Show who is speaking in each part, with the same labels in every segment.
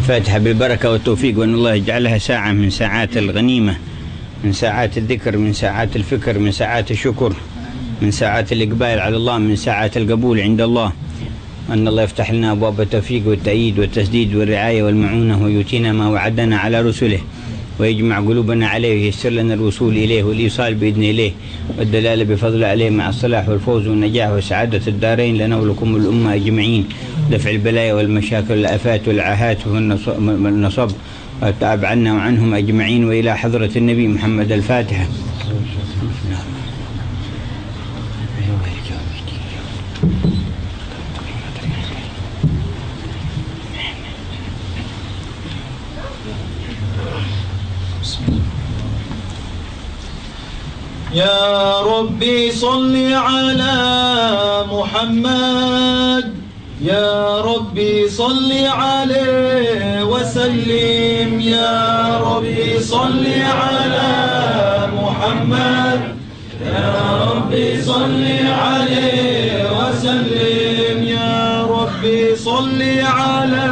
Speaker 1: الفاتحة بالبركة والتوفيق، وأن الله يجعلها ساعة من ساعات الغنيمة، من ساعات الذكر، من ساعات الفكر، من ساعات الشكر، من ساعات الإقبال على الله، من ساعات القبول عند الله. أن الله يفتح لنا أبواب التوفيق والتأييد والتسديد والرعاية والمعونة، ويؤتينا ما وعدنا على رسله، ويجمع قلوبنا عليه، وييسر لنا الوصول إليه والإيصال بإذنه إليه، والدلالة بفضل عليه مع الصلاح والفوز والنجاح وسعادة الدارين لنا ولكم الأمة أجمعين، دفع البلايا والمشاكل والآفات والعاهات والنصب، والتعب عنا وعنهم أجمعين، وإلى حضرة النبي محمد. الفاتحة.
Speaker 2: يا ربي صل على محمد، يا ربي صل عليه وسلم، يا ربي صل على محمد، يا ربي صل عليه وسلم، يا ربي صل على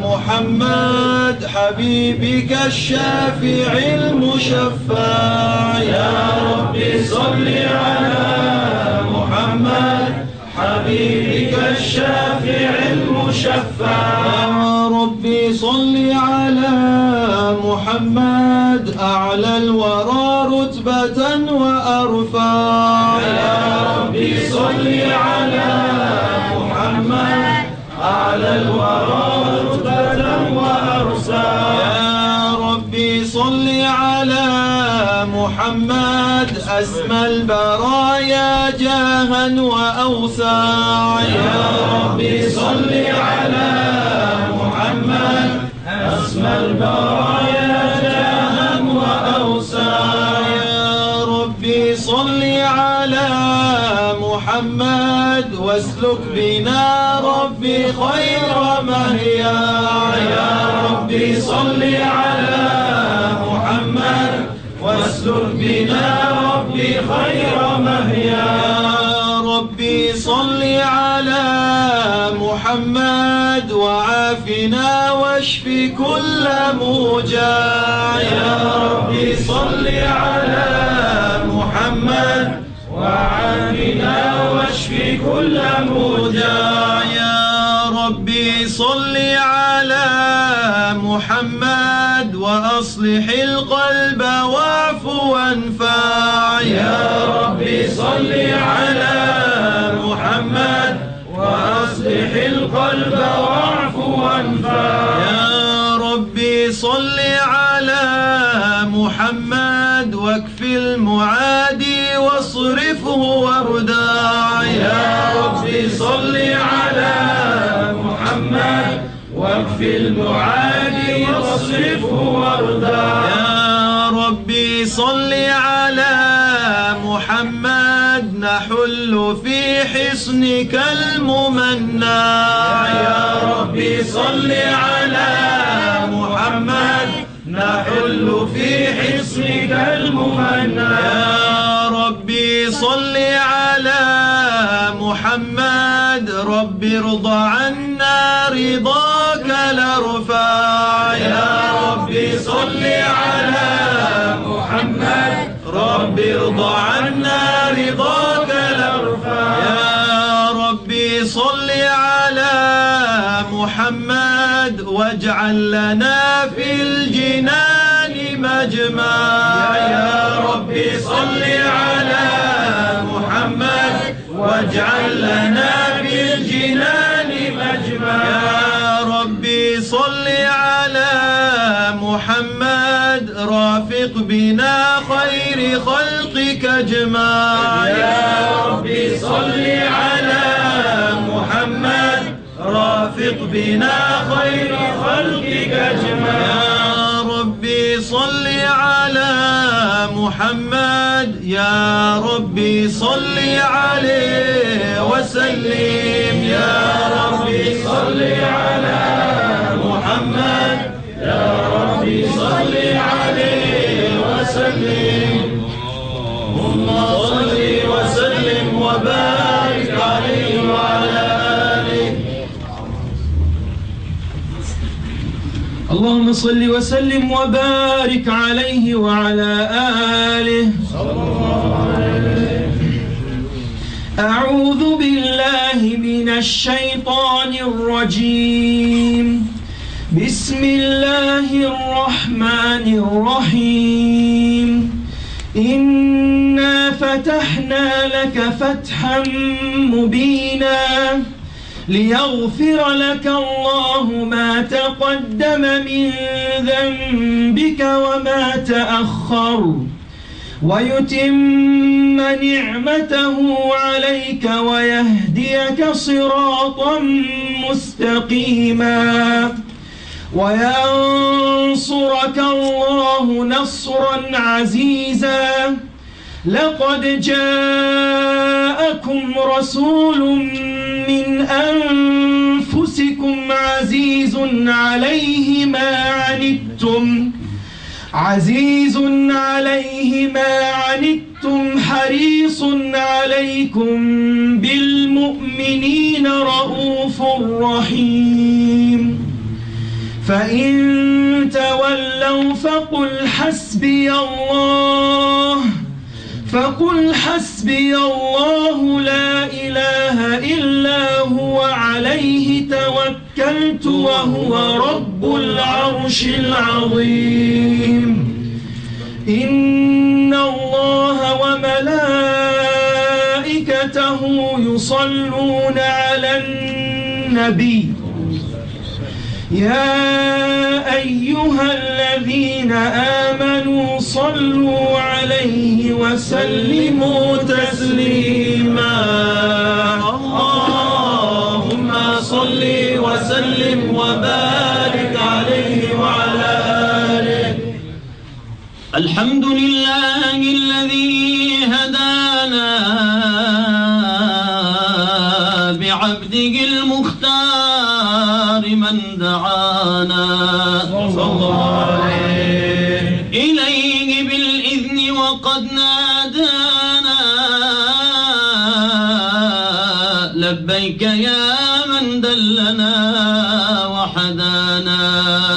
Speaker 2: محمد حبيبك الشافع المشفع، يا ربي صل على محمد حبيبك الشافع المشفع، يا ربي صل على محمد أعلى الورى رتبة وأرفع، يا ربي صل على محمد أعلى الورى رتبة وأرفع، يا ربي صل على محمد أسمى البرايا جاها وأوسع، يا ربي صل على محمد أسمى البرايا جاها وأوسع، يا ربي صل على محمد واسلك بنا ربي خير مهيا، يا ربي صل على محمد واسلك بنا ربي خير مهيا، يا ربي صل على محمد وعافنا واشف كل موجع، يا ربي صل على محمد وعافنا واشف كل موجع، يا ربي صل على محمد وأصلح القلب واعف وانفع، يا ربي صل على محمد وأصلح القلب واعف وانفع، يا ربي صل على محمد واكف المعادي واصرفه واردع، يا ربي صل على محمد واكف المعادي واصرفه واردع، يا ربي صل على محمد نحل في حصنك الممنع، يا ربي صل على محمد نحل في حصنك الممنع، يا ربي صل على محمد ربي ارض عنا رضاك الارفع، يا ربي صل على محمد ربي ارض عنا رضاك الارفع، يا ربي صل على محمد واجعل لنا في الجنان مجمع، يا ربي صل على محمد واجعل لنا في الجنان مجمع، يا ربي صل على محمد رافق بنا خير خلقك اجمع، يا ربي صل على محمد رافق بنا خير خلقك اجمع، يا ربي صل على محمد، يا ربي صل عليه وسلم، يا ربي صل على محمد، يا ربي صل عليه وسلم، اللهم صل وسلم وبارك عليه وعلى آله. اللهم صل وسلم وبارك عليه وعلى آله. أعوذ بالله من الشيطان الرجيم. بسم الله الرحمن الرحيم. إنا فتحنا لك فتحا مبينا ليغفر لك الله ما تقدم من ذنبك وما تأخر ويتم نعمته عليك ويهديك صراطا مستقيما وينصرك الله نصرا عزيزا. لقد جاءكم رسول من أنفسكم عزيز عليه ما عنتم حريص عليكم بالمؤمنين رؤوف رحيم. فإن تولوا فقل حسبي الله لا إله إلا هو عليه توكلت وهو رب العرش العظيم. إن الله وملائكته يصلون على النبي يا أيها الذين آمنوا صلوا عليه وسلموا تسليما. اللهم صل وسلم وبارك عليه وعلى آله. الحمد لله الذي هدانا بعبده المختار من دعانا صلى الله عليه إليه بالإذن وقد نادانا. لبيك يا من دلنا وحدانا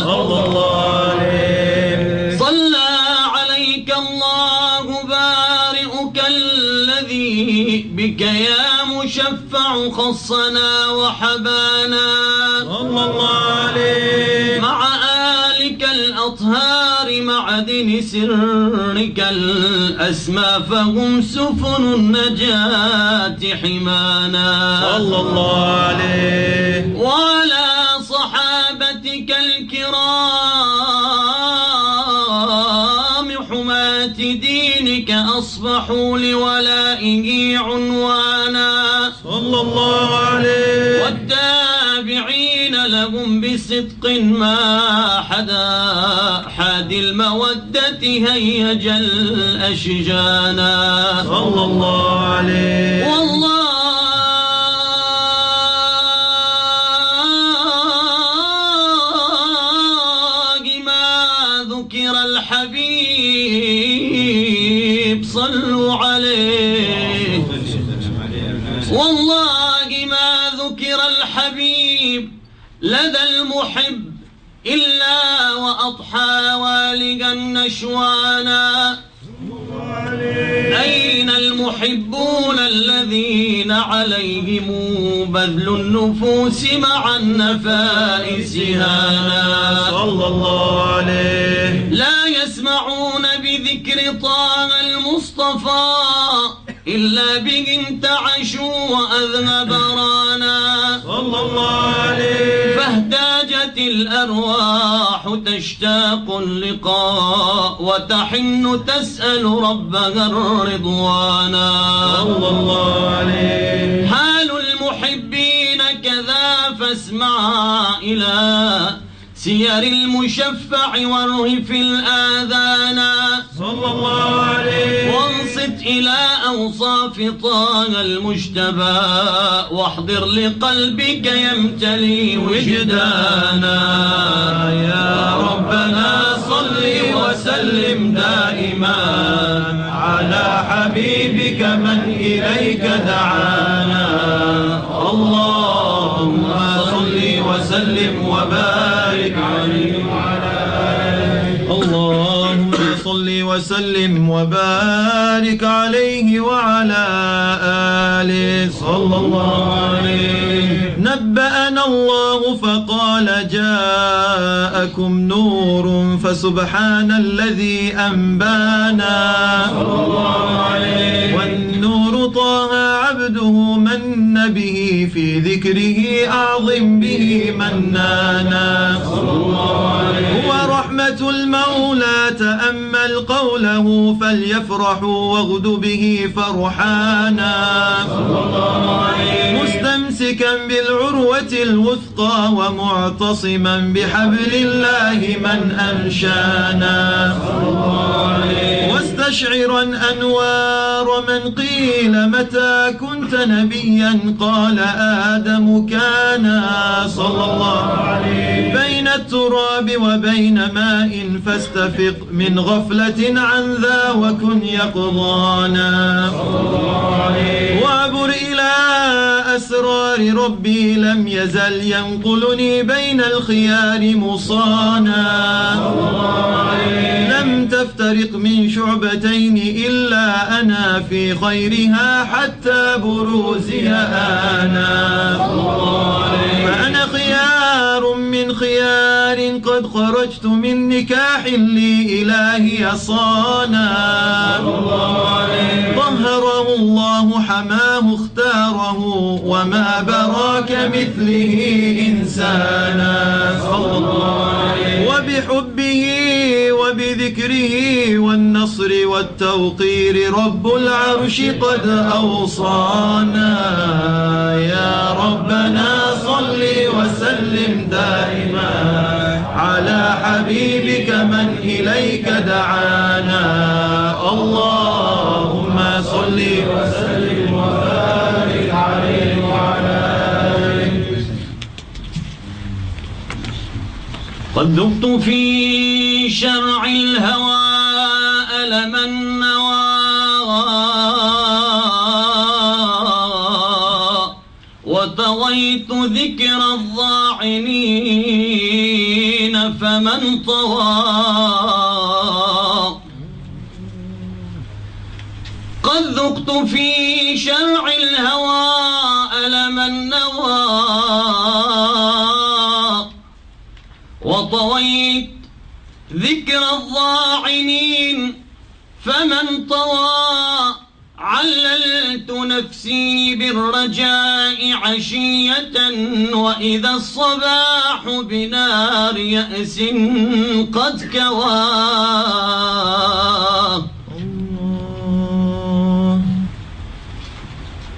Speaker 2: صلى الله عليه. صلى عليك الله بارئك الذي بك يا مشفع خصنا وحبانا صلى الله عليه. مع آلك الأطهار معدن سرك الأسمى فهم سفن النجاة حمانا صلى الله عليه. وعلى صحابتك الكرام حماة دينك أصبحوا لولائه عنوانا صلى الله عليه. والتابعين لهم بصدق ما حاد المودة هيج الأشجانا صلى الله عليه. والله ما ذكر الحبيب صلوا عليه. والله ما ذكر الحبيب لدى المحب إلا وأضحى والقا نشوانا. أين المحبون الذين عليهم بذل النفوس مع النفائس هانا صلى الله عليه. لا يسمعون بذكر طه المصطفى إلا به انتعشوا وأذهب رانا صلى الله عليه. فاهتاجت الأرواح تشتاق اللقاء وتحن تسأل ربها الرضوانا صلى الله عليه. حال المحبين كذا فاسمع إلى سير المشفع وارهف الآذان صلى الله عليه. وانصت إلى أوصاف طه المجتبى واحضر لقلبك يمتلي وجدانا. يا ربنا صل وسلم دائما على حبيبك من إليك دعانا. اللهم صل وسلم وبارك عليه. وسلم وبارك عليه وعلى آله صلى الله عليه. نبأنا الله فقال جاءكم نور فسبحان الذي أنبانا صلى الله عليه. والنور طه عبده من به في ذكره أعظم به منانا صلى الله عليه. هو رحمة المولى تأمل قوله فليفرحوا واغد به فرحانا صلى الله عليه. مستمسكا بالعروة الوثقى ومعتصما بحبل الله من أنشانا صلى الله عليه. واستشعرا أنوار من قيل متى كنت نبيا قال آدم كان صلى الله عليه. بين التراب وبين ماء فاستفق من غفلة عن ذا وكن يقظانا صلى الله عليه. وعبر إلى أسرار ربي لم يزل ينقلني بين الخيار مصانا صلى الله عليه. لم تفترق من شعبتين إلا أنا في خيرها حتى بروزي آنا صلى الله عليه. فأنا خيار من خيار قد خرجت من نكاح لي إلهي صانا صلى الله عليه. طهره الله حماه اختاره وما براك مثله إنسانا صلى الله عليه. وبحبه وبذكره والنصر والتوقير رب العرش قد أوصانا. يا ربنا صل وسلم دائما على حبيبك من إليك دعانا. اللهم صل وسلم وبارك عليه وعلى آله. قد ذقت في شرع الهوى ألم النوى وطويت ذكر الضاعنين فمن طوى. قد ذقت في شرع الهوى ألم النوى وطويت ذكر الضاعنين فمن طوى. عللت نفسي بالرجاء عشية وإذا الصباح بنار يأس قد كوى.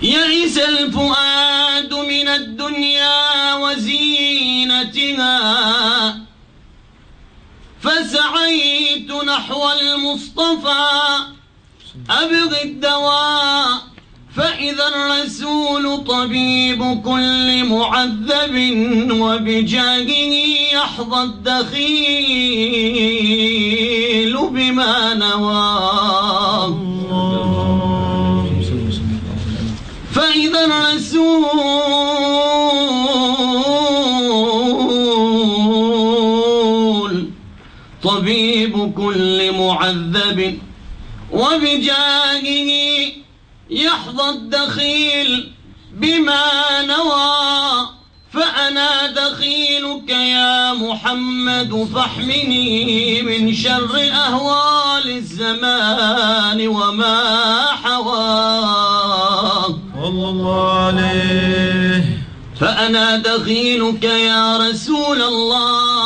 Speaker 2: يئس الفؤاد من الدنيا وزينتها فسعيت نحو المصطفى أبغي الدواء. فإذا الرسول طبيب كل معذب وبجاهه يحظى الدخيل بما نوى. فإذا الرسول طبيب كل معذب وبجاهه يحظى الدخيل بما نوى. فأنا دخيلك يا محمد فاحمني من شر أهوال الزمان وما حواه. الله عليه. فأنا دخيلك يا رسول الله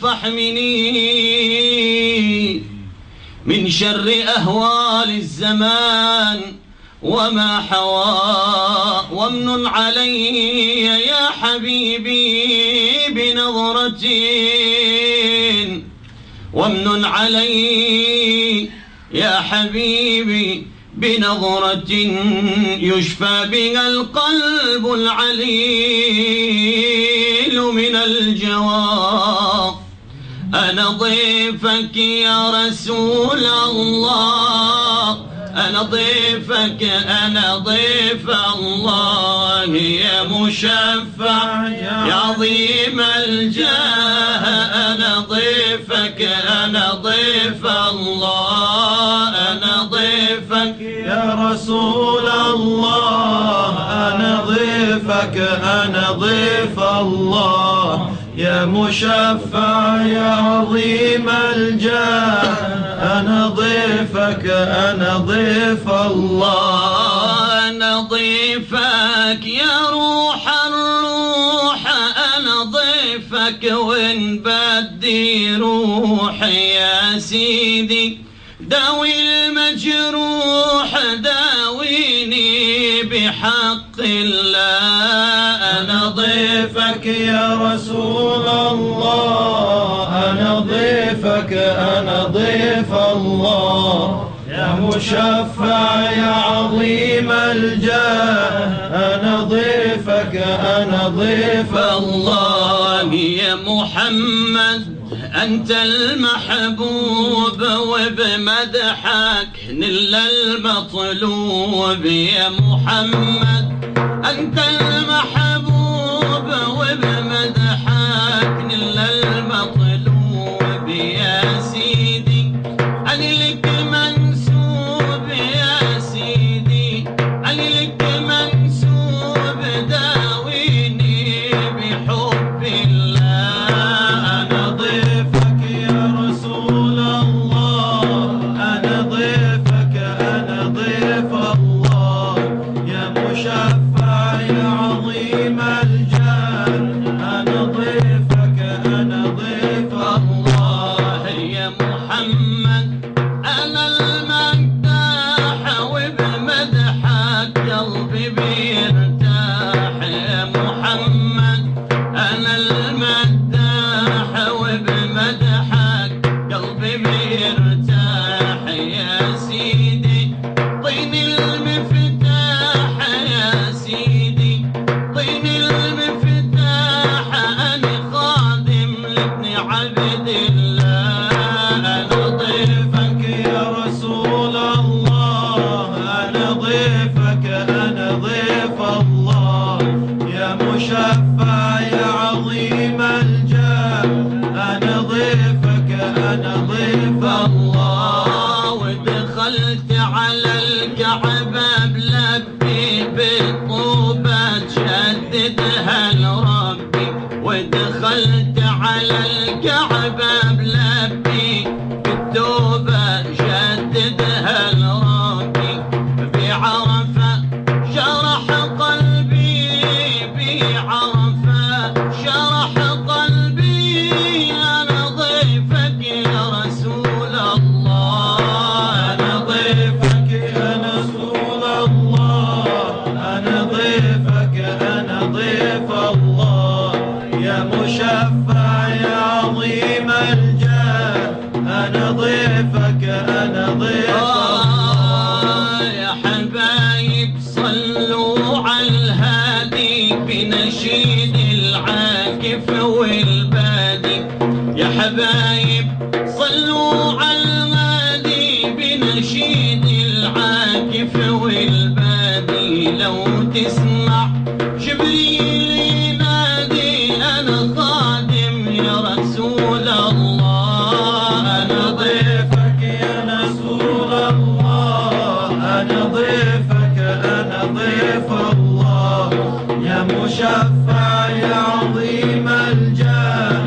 Speaker 2: فاحمني من شر أهوال الزمان وما حوى. وامنن علي يا حبيبي بنظرة وامنن علي يا حبيبي بنظرة يشفى بها القلب العليل من الجوى. أنا ضيفك يا رسول الله أنا ضيفك أنا ضيف الله يا مشفع يا عظيم الجاه. أنا ضيفك أنا ضيف الله، أنا ضيفك
Speaker 3: يا رسول الله، أنا ضيفك أنا ضيف الله، يا مشفع يا عظيم الجاه، أنا ضيفك أنا ضيف الله.
Speaker 2: أنا ضيفك يا روح الروح، أنا ضيفك وإن بدي روح يا سيدي، داوي المجروح داويني بحق الله.
Speaker 3: أنا ضيفك يا رسول الله، أنا ضيفك أنا ضيف الله، يا مشفع يا عظيم الجاه، أنا ضيفك أنا ضيف
Speaker 2: الله. يا محمد أنت المحبوب وبمدحك نل المطلوب، يا محمد أنت المحبوب وبمدحك نل المطلوب، يا سيدي أنا لك منسوب، يا سيدي أنا لك منسوب، داويني بحب الله.
Speaker 3: أنا ضيفك يا رسول الله، أنا ضيفك أنا ضيف الله، يا مشفع يا عظيم الجاه، أنا ضيفك أنا ضيف الله.
Speaker 2: يا محمد أنا المداح وبمدحك قلبي بيرتاح، يا محمد أنا المداح وبمدحك قلبي بيرتاح، يا سيدي طيني المفتاح، يا سيدي طيني المفتاح، أنا خادم لابن عبد الله. أنا
Speaker 3: ضيفك يا رسول الله، أنا ضيفك أنا ضيف الله، يا مشفع يا عظيم الجاه، أنا ضيفك أنا ضيف الله.
Speaker 2: ودخلت على الكعبة بلبي بالطوبة تشددها لربي، ودخلت على الكعبة بلبي بالتوبة جددها لربي، بعرفة شرح قلبي، بعرفة شرح قلبي، أنا ضيفك يا رسول الله.
Speaker 3: أنا ضيفك يا رسول الله، أنا ضيفك أنا ضيف الله، يا مشفع يا عظيم الجاه، أنا ضيفك أنا ضيف الله.
Speaker 2: يا حبايب صلوا على الهادي بنشيد العاكف والبادي، يا حبايب صلوا على الهادي بنشيد العاكف والبادي، لو تسمع جبريل ينادي أنا خادم يا رسول الله. أنا
Speaker 3: ضيفك يا رسول الله، أنا ضيفك أنا ضيف الله، يا مشفع يا عظيم الجاه،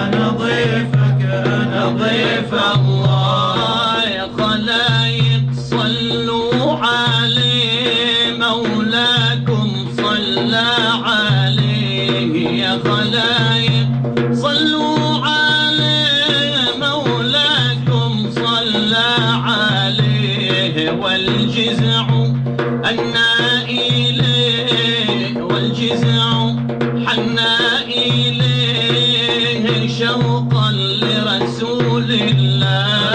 Speaker 3: أنا ضيفك أنا ضيف الله.
Speaker 2: يا خلايق صلوا عليه مولاكم صلى عليه، يا خلايق صلوا عليه مولاكم صلى عليه، والجزع أنا إليه والجزع حنا إليه شوقا لرسول الله.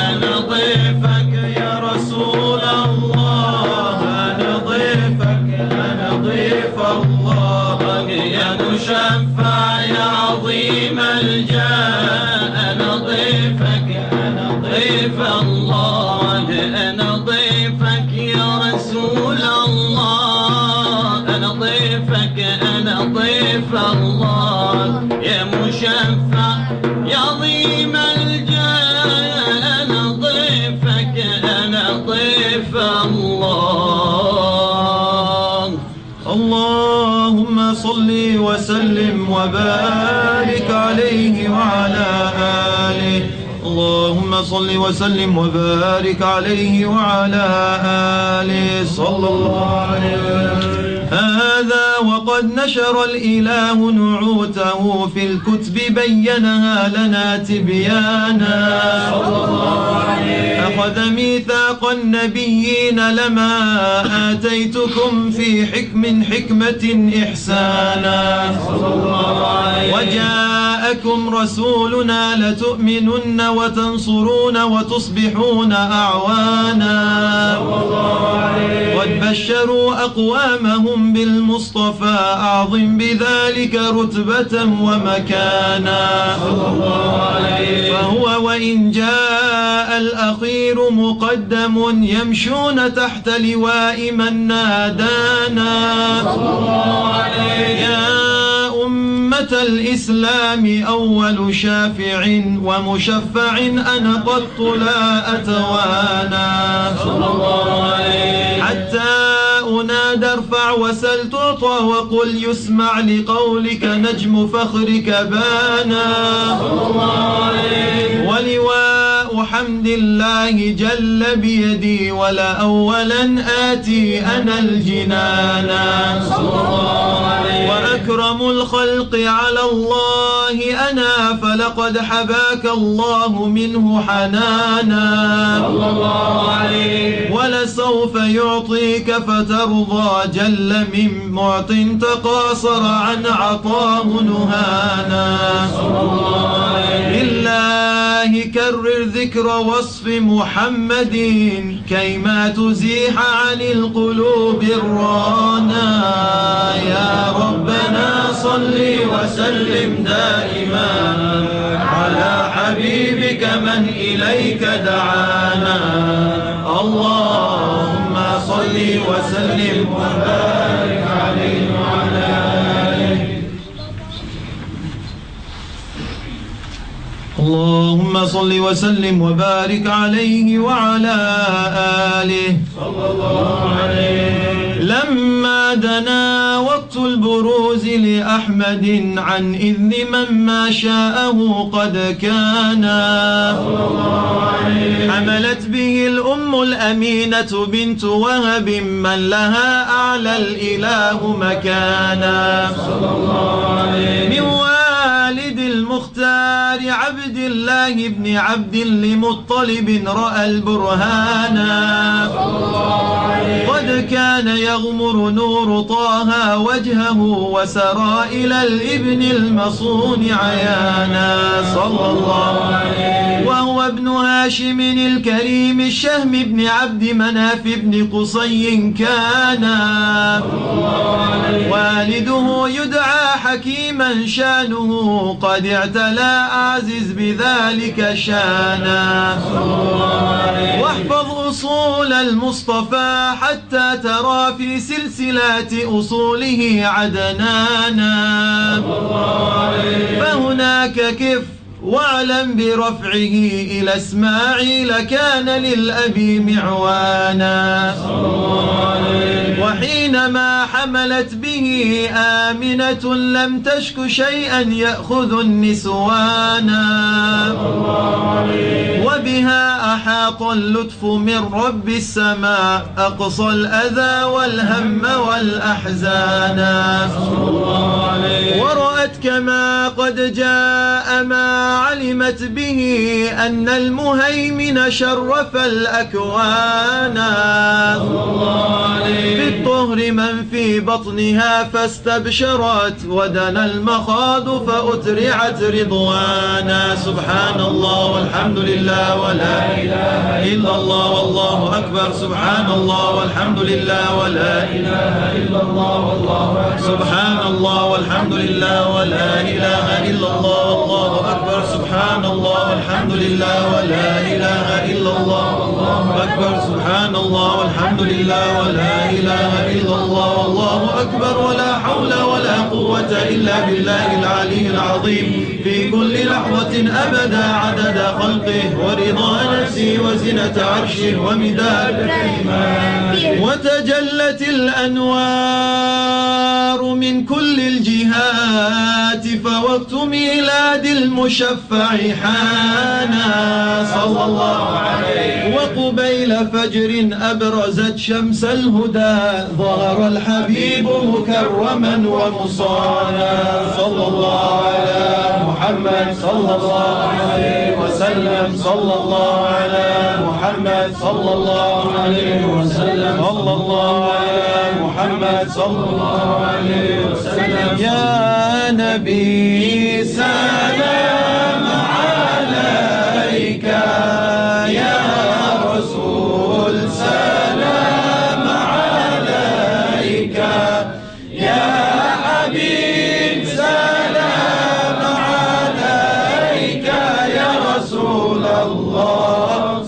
Speaker 3: أنا ضيفك يا رسول الله، أنا ضيفك أنا ضيف الله، يا مشفع يا عظيم الجاه، أنا ضيفك أنا ضيف الله.
Speaker 2: أنا ضيفك يا رسول الله، أنا ضيفك أنا ضيف الله، يا مشفع يا عظيم
Speaker 3: صل وسلم وبارك عليه وعلى آله. اللهم صل وسلم وبارك عليه وعلى آله صلى الله عليه وسلم. هذا وقد نشر الإله نعوته في الكتب بينها لنا تبيانا. أخذ ميثاق النبيين لما آتيتكم في حكمة إحسانا. وجاءكم رسولنا لتؤمنن وتنصرون وتصبحون أعوانا. قد بشروا أقوامهم بالمصطفى أعظم بذلك رتبة ومكانا. فهو وإن جاء الأخير مقدم يمشون تحت لواء من نادانا. يا أمة الإسلام أول شافع ومشفع أنا قط لا أتوانا. حتى أنادى ارفع وسل تعطى وقل يسمع لقولك نجم فخرك بانا. ولواء حمد الله جل بيدي ولا أولا آتي أنا الجنانا. وأكرم الخلق على الله أنا فلقد حباك الله منه حنانا. ولسوف يعطيك فترضى جل من معط تقاصر عن عطاه نهانا. بالله كرر ذكر وصف محمد كيما تزيح عن القلوب الرانا. يا ربنا صل وسلم دائما على حبيبك من إليك دعانا. اللهم صل وسلم وبارك عليه وعلى آله. اللهم صل وسلم وبارك عليه وعلى آله صلى الله عليه. لما دنا وقت البروز لأحمد عن إذن من ما شاءه قد كان. حملت به الأم الأمينة بنت وهب من لها أعلى الإله مكانا. من والد المختار عبد الله بن عبد لمطلب رأى البرهانا. قد كان يغمر نور طه وجهه وسرى إلى الابن المصون عيانا. صلى الله عليه. وهو ابن هاشم الكريم الشهم بن عبد مناف بن قصي كان. والده يدعى حكيما شانه قد اعتلى أعزز بذلك شانا. واحفظ أصول المصطفى حتى ترى في سلسلات أصوله عدنانا. فهناك كف واعلم برفعه إلى إسماعيل كان للأبي معوانا. وحينما حملت به آمنة لم تشك شيئا يأخذ النسوانا. وبها أحاط اللطف من رب السماء أقصى الأذى والهم والأحزانا. ورأت كما قد جاء ما علمت به أن المهيمن شرف الأكوان. بالطهر من في بطنها فاستبشرت ودنا المخاض فأترعت رضوانا. سبحان الله والحمد لله ولا إله إلا الله والله أكبر. سبحان الله والحمد لله ولا إله إلا الله والله أكبر. سبحان الله والحمد لله ولا إله إلا الله والله أكبر. سبحان الله والحمد والحمد لله ولا إله إلا الله والله أكبر سبحان الله والحمد لله ولا إله إلا الله والله أكبر ولا حول ولا قوة إلا بالله العلي العظيم في كل لحظة أبدا عدد خلقه ورضا نفسه وزنة عرشه ومداد كلماته وتجلت الأنوار من كل الجهات فوقت ميلاد المشفع حانا صلى الله عليه وقبيل فجر أبرزت شمس الهدى ظهر الحبيب مكرما ومصانا صلى الله على محمد صلى الله عليه وسلم صلى الله على محمد صلى الله عليه وسلم صلى الله على محمد صلى الله عليه وسلم يا نبي سلام عليك يا رسول سلام عليك يا حبيب سلام عليك يا رسول الله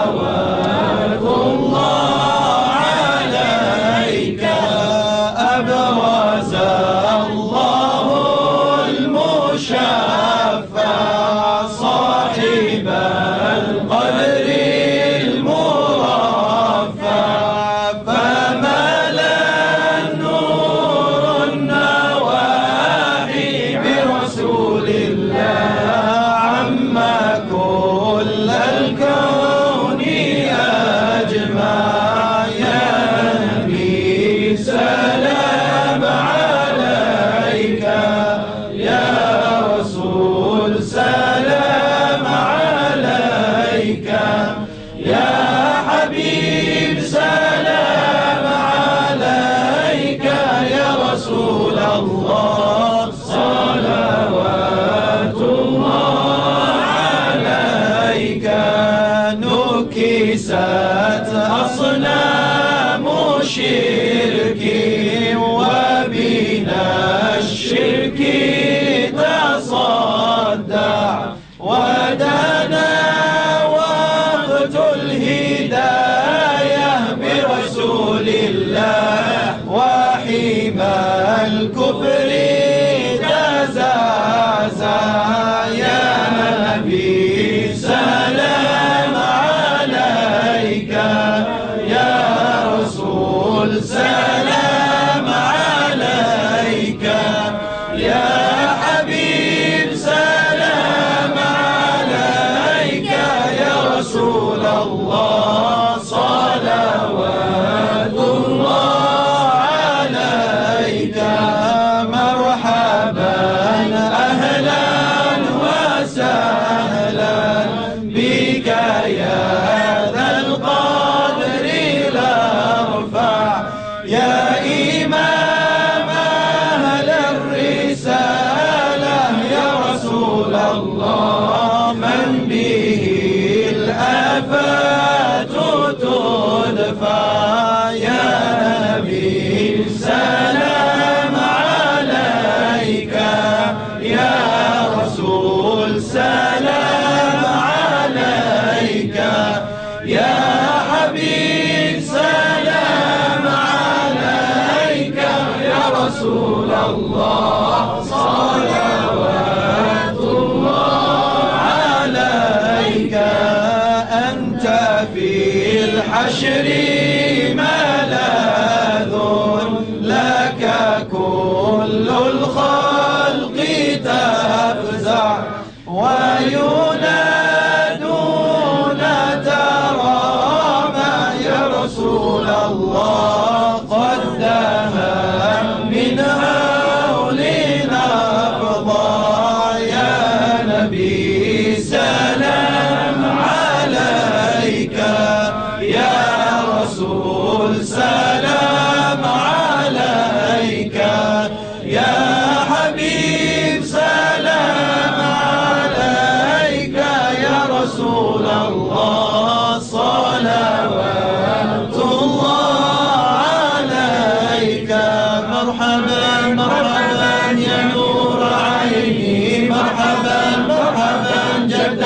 Speaker 3: صلوات الله عليك أبرز الله المشفع صاحب القدر المرفع فملا النور النواحي برسول الله عما كل الكون أجمع يا نبي سلام عليك يا رسول سلام عليك يا حبيب سلام عليك يا رسول الله صلوات الله عليك نكست أصنام شرك وبنا الشرك تصدع ودنا وقت الهداية برسول الله وحمى الكفر تزعزع يا نبي سلام عليك يا رسول سلام عليك يا حبيب سلام عليك يا رسول الله صلوات الله عليك مرحبا أهلا وسهلا بك يا ذا القدر الأرفع يا إمام أهل الرسالة يا رسول الله من به الآفات تدفع يا نبي سلام عليك يا رسول سلام عليك يا حبيب سلام عليك يا رسول الله صلوات الله عليك أنت في الحشر ملاذ لك كل الخلق تفزع وينادون ترامى يا رسول الله قد دها من هولنا أفضى يا نبي سلام عليك يا رسول سلام عليك يا حبيب سلام عليك يا رسول الله صلوات الله عليك مرحبا مرحبا يا نور عيني مرحبا مرحبا جد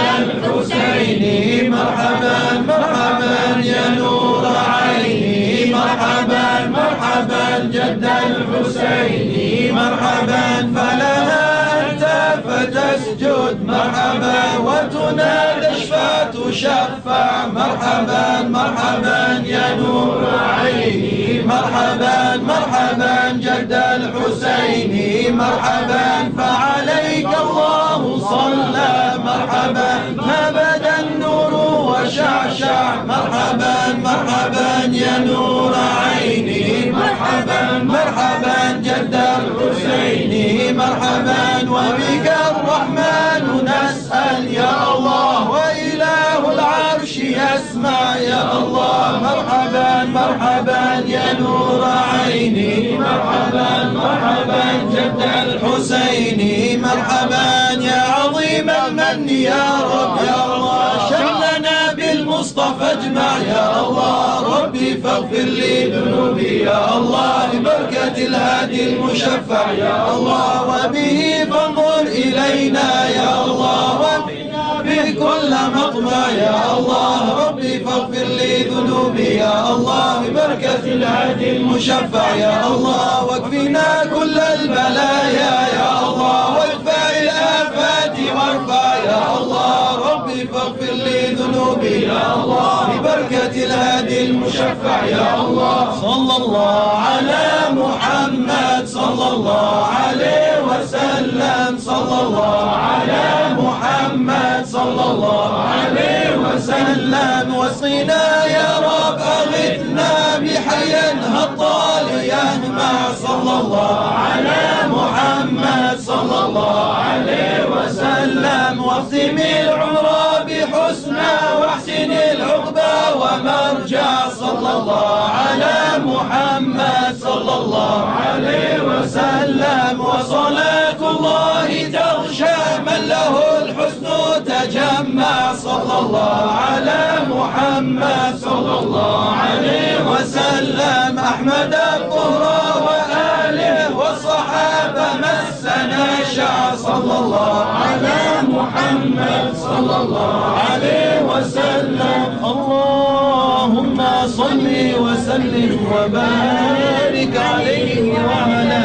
Speaker 3: يسجد مرحبا وتنادى اشفع تشفع مرحبا مرحبا يا نور عيني مرحبا مرحبا جد الحسين مرحبا فعليك الله صلى مرحبا ما بدا النور وشعشع مرحبا مرحبا يا نور عيني مرحبا مرحبا جد الحسين مرحبا وبك الرحمن نسأل يا الله وإله العرش يسمع يا الله مرحبا مرحبا يا نور عيني مرحبا مرحبا جد الحسين مرحبا يا عظيم المن يا رب يا الله شملنا بالمصطفى اجمع يا الله ربي فاغفر لي ذنوبي يا الله ببركة الهادي المشفع يا الله وبه فانظر إلينا يا الله وقنا بكل مطمع يا الله ربي فاغفر لي ذنوبي يا الله ببركة الهادي المشفع يا الله واكفنا كل البلايا يا الله وادفع الآفات وارفع يا الله ربي فاغفر لي ذنوبي يا الله ببركة الهادي المشفع يا الله صلى الله على محمد صلى الله عليه وسلم صلى الله على محمد صلى الله عليه وسلم وصينا يا رب أغثنا بحيا هطال يهمع صلى الله على محمد صلى الله عليه وسلم واختم العمر بحسنى واحسن العقبى ومرجع صلى الله على محمد صلى الله عليه وسلم وصلاة الله تغشى من له الحسن تجمع صلى الله على محمد صلى الله عليه وسلم أحمد الطهر وآله والصحابة مسنا شع صلى الله على محمد صلى الله عليه وسلم اللهم صل وسلم وبارك عليه وعلى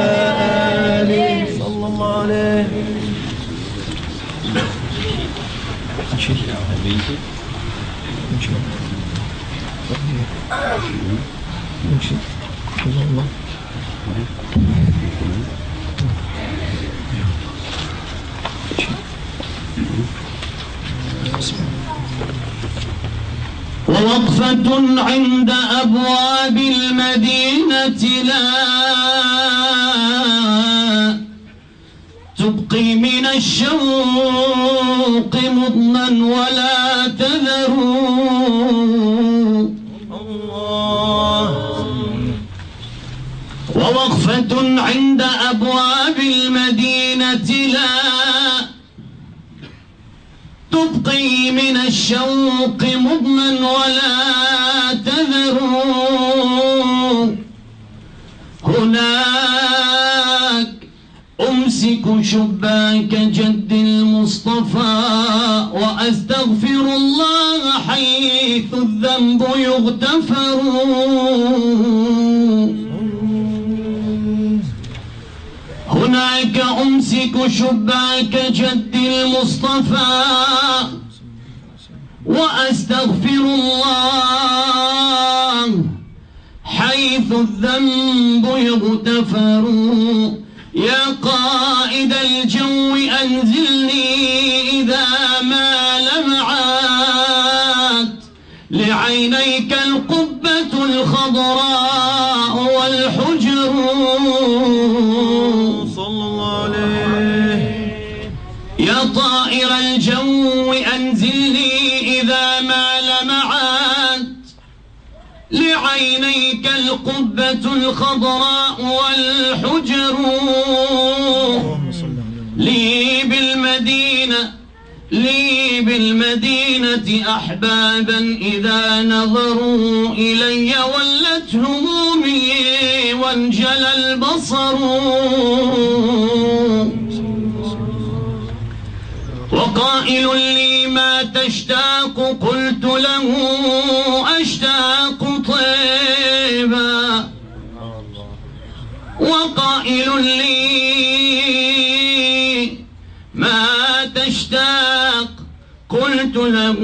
Speaker 3: آله صلى الله عليه
Speaker 2: ووقفة عند أبواب المدينة لا تبقي من الشوق مضنا ولا تذروا ووقفة عند أبواب المدينة لا تبقي من الشوق مضنا ولا تذروا هناك أمسك شباك جد المصطفى وأستغفر الله حيث الذنب يغتفر هناك أمسك شباك جد المصطفى وأستغفر الله حيث الذنب يغتفر يا قائد الجو أنزلني إذا ما لمعت لعينيك القبة الخضراء والحجر
Speaker 3: صلى الله عليه
Speaker 2: يا طائر الجو أنزلني إذا ما لمعت لعينيك القبة الخضراء والحجر لي بالمدينة أحبابا إذا نظروا إلي ولت همومي وانجلى البصر وقائل لي ما تشتاق قلت له أشتاق طيبا وقائل لي ما قلت له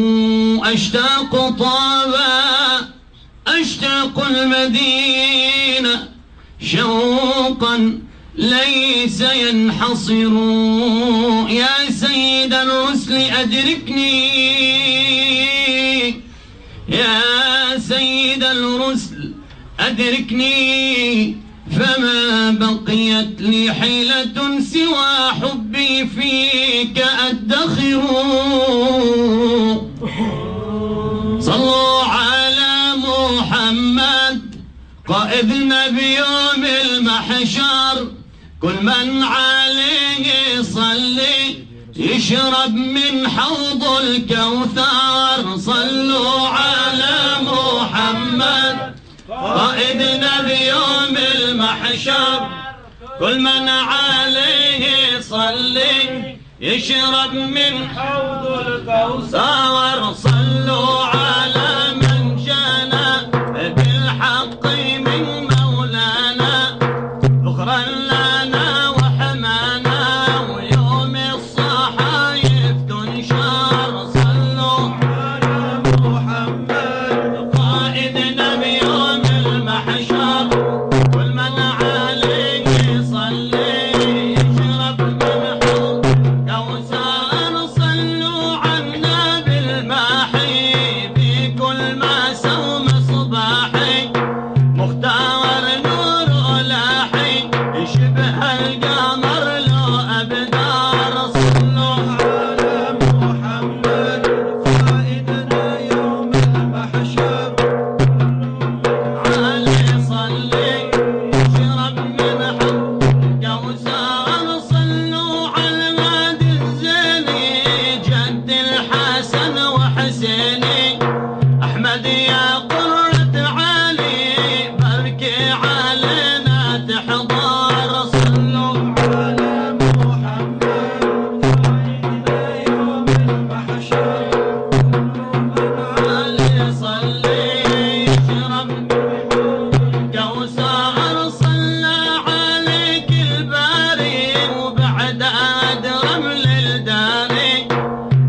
Speaker 2: أشتاق طابا أشتاق المدينة شوقا ليس ينحصر. يا سيد الرسل أدركني يا سيد الرسل أدركني فما بقيت لي حيلة سوى حبي فيك أدخر. صلوا على محمد قائدنا بيوم المحشر كل من عليه يصلي يشرب من حوض الكوثر. صلوا على محمد قائدنا بيوم المحشر كل من عليه يصلي يشرب من حوض الكوثر. صلوا على من جانا بالحق من مولانا ذخرا لنا وحمانا ويوم الصحايف تنشر. صلوا على محمد قائدنا بيوم المحشر كل من عليه يصلي يشرب من حوض كوثر. صلوا عنا بالماحي في كل ما سوم صباحي مختار نور لاحي شبه القمر لو أبدار. صلوا على محمد قائدنا يوم المحشر علي صلي يشرب من حوض كوثر. صلوا على الهادي الزيني جد الحسن وحسيني أحمد يا قرة علي بركي علينا تحضر. صلوا على محمد قائدنا يوم المحشر علي صلي يشرب من كوثر. صلى عليك الباري وبعد رمل الداري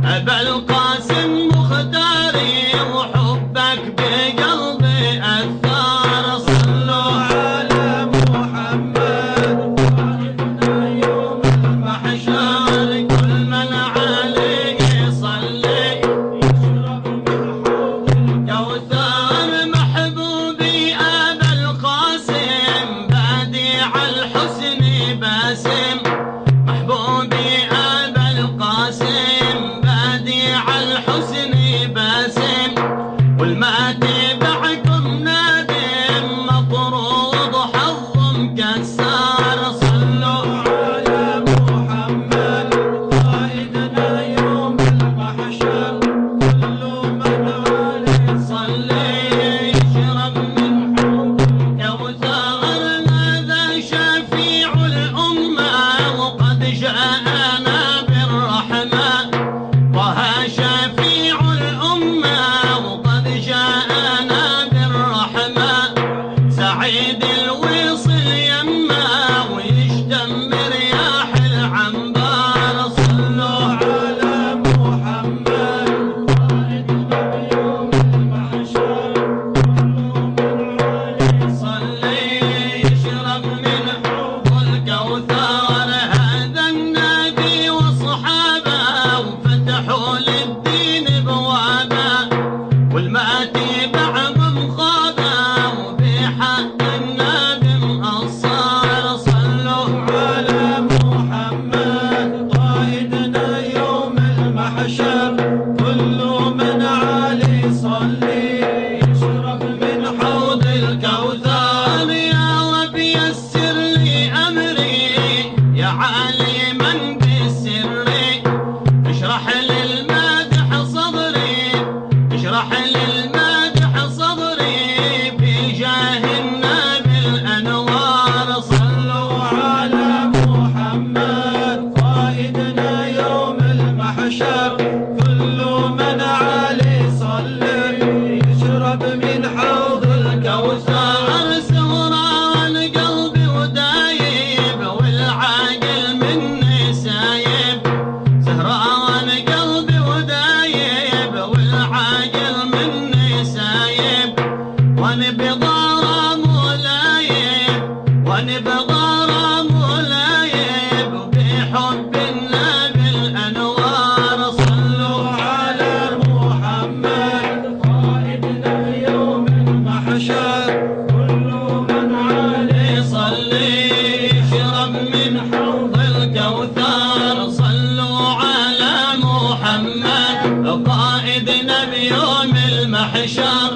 Speaker 2: أبا القاسم مختاري وحبك بقلبي أثار. صلوا على محمد قائدنا يوم المحشر كل من عليه يصلي يشرب من حوض الكوثر. محبوبي أبا القاسم بديع الحسن باسم محبوبي أبا القاسم بديع الحسن باسم والما تبعكم نادم مطرود حظ مكسر. صلوا على محمد قائدنا يوم المحشر كل من عليه يصلي يشرب من حوض كوثر. هذا شفيع الأمة وقد جاءنا بالرحمة طه شفيع الأمة وقد جاءنا بالرحمة سعيد الوصل يما ويشتم رياح العنبر. صلوا على محمد قائدنا بيوم المحشر كل من عليه يصلي يشرب من حوض الكوثر. هذا النبي وصحابه وفتحوا للدين بوابه والما تبعهم خابه وبحق النبي مقصر. صلوا على محمد قائدنا يوم المحشر كل من عليه يصلي يشرب من حوض الكوثر. يا رب يسر لي أمري يا عالما بالسر اشرح للمادح صدري اشرح للمادح صدري بجاه النبي الأنوار. صلوا على محمد قائدنا يوم المحشر كل من عليه يصلي يشرب من حوض الكوثر. سهران قلبي ودايب والعاقل من نساء يعني بغرام ولايب وفي حب النبي الأنوار. صلوا على محمد قائدنا يوم المحشر، كل من عليه صلي يشرب من حوض الكوثر. صلوا على محمد قائدنا بيوم المحشر،